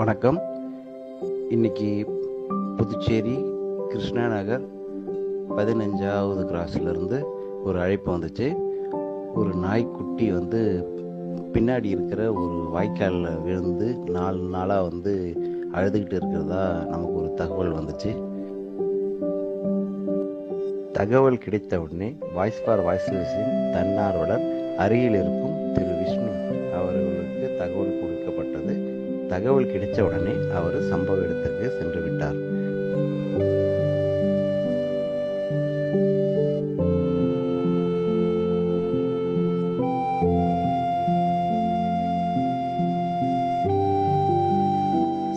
வணக்கம். இன்னைக்கு புதுச்சேரி கிருஷ்ணா நகர் 15வது கிராஸ்லேருந்து ஒரு அழைப்பு வந்துச்சு. ஒரு நாய்க்குட்டி பின்னாடி இருக்கிற ஒரு வாய்க்காலில் விழுந்து 4 நாளாக அழுதுகிட்டு இருக்கிறதா நமக்கு ஒரு தகவல் வந்துச்சு. தகவல் கிடைத்த உடனே வாய்ஸ் ஃபார் வாய்ஸ்லெஸ்ஸின் தன்னார்வலர் அருகில் இருக்கும் திரு விஷ்ணு அவர்களுக்கு தகவல் கொடுக்கப்பட்டது. தகவல் கிடைத்த உடனே அவர் சம்பவ இடத்திற்கு சென்று விட்டார்.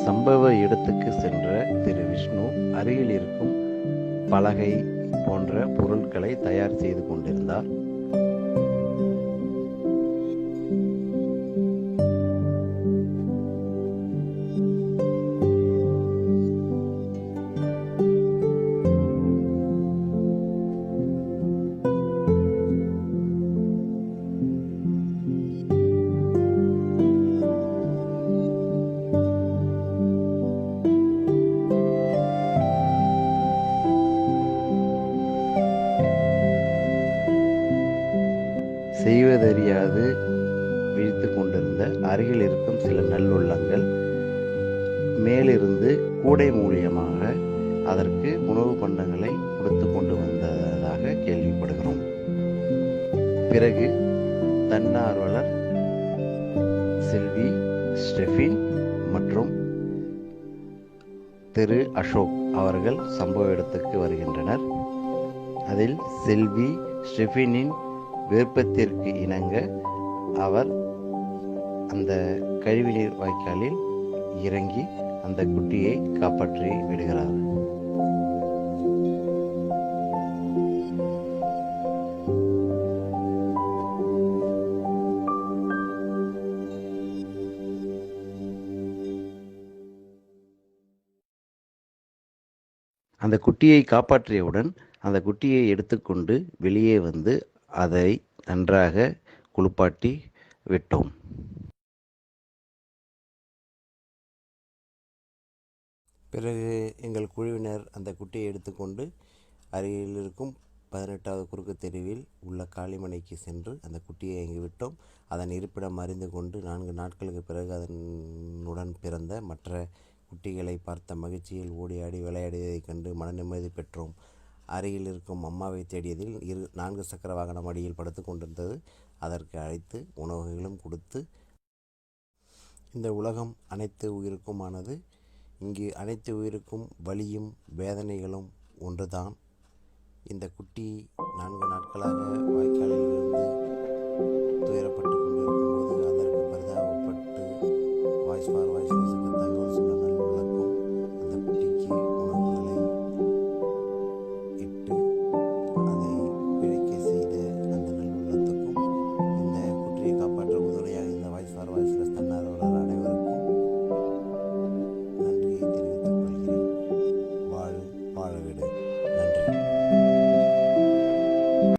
சம்பவ இடத்துக்கு சென்ற திரு விஷ்ணு அருகில் இருக்கும் பலகை போன்ற பொருட்களை தயார் செய்து கொண்டிருந்தார். செய்வதறியாது விழித்து கொண்டிருந்த அருகில் இருக்கும் சில நல்லுள்ளங்கள் மேலிருந்து கூடை மூலியமாக அதற்கு உணவு பண்டங்களை கொடுத்து கொண்டு வந்ததாக கேள்விப்படுகிறோம். பிறகு தன்னார்வலர் செல்வி ஸ்டெஃபின் மற்றும் திரு அசோக் அவர்கள் சம்பவ இடத்துக்கு வருகின்றனர். அதில் செல்வி ஸ்டெஃபினின் விருப்பத்திற்கு இணங்க அவர் அந்த கழிவுநீர் வாய்க்காலில் இறங்கி அந்த குட்டியை காப்பாற்றி விடுகிறார். அந்த குட்டியை காப்பாற்றியவுடன் அந்த குட்டியை எடுத்துக்கொண்டு வெளியே வந்து அதை நன்றாக குளிப்பாட்டி விட்டோம். பிறகு எங்கள் குழுவினர் அந்த குட்டியை எடுத்துக்கொண்டு அருகில் இருக்கும் 18வது குறுக்கு தெருவில் உள்ள காளிமனைக்கு சென்று அந்த குட்டியை அங்கு விட்டோம். அதன் இருப்பிடம் அறிந்து கொண்டு 4 நாட்களுக்கு பிறகு அதனுடன் பிறந்த மற்ற குட்டிகளை பார்த்த மகிழ்ச்சியில் ஓடி ஆடி விளையாடியதைக் கண்டு மன நிம்மதி பெற்றோம். அருகில் இருக்கும் அம்மாவை தேடியதில் 4 சக்கர வாகனம் அடியில் படுத்து கொண்டிருந்தது. அதற்கு அழைத்து உணவுகளும் கொடுத்து, இந்த உலகம் அனைத்து உயிருக்குமானது. இங்கு அனைத்து உயிருக்கும் வலியும் வேதனைகளும் ஒன்றுதான். இந்த குட்டி 4 நாட்களாக வாய்க்காலில் இருந்து துயரப்பட்டு கொண்டிருக்கும் போது அதற்கு பரிதாபப்பட்டு வாய்ஸ் ஃபார்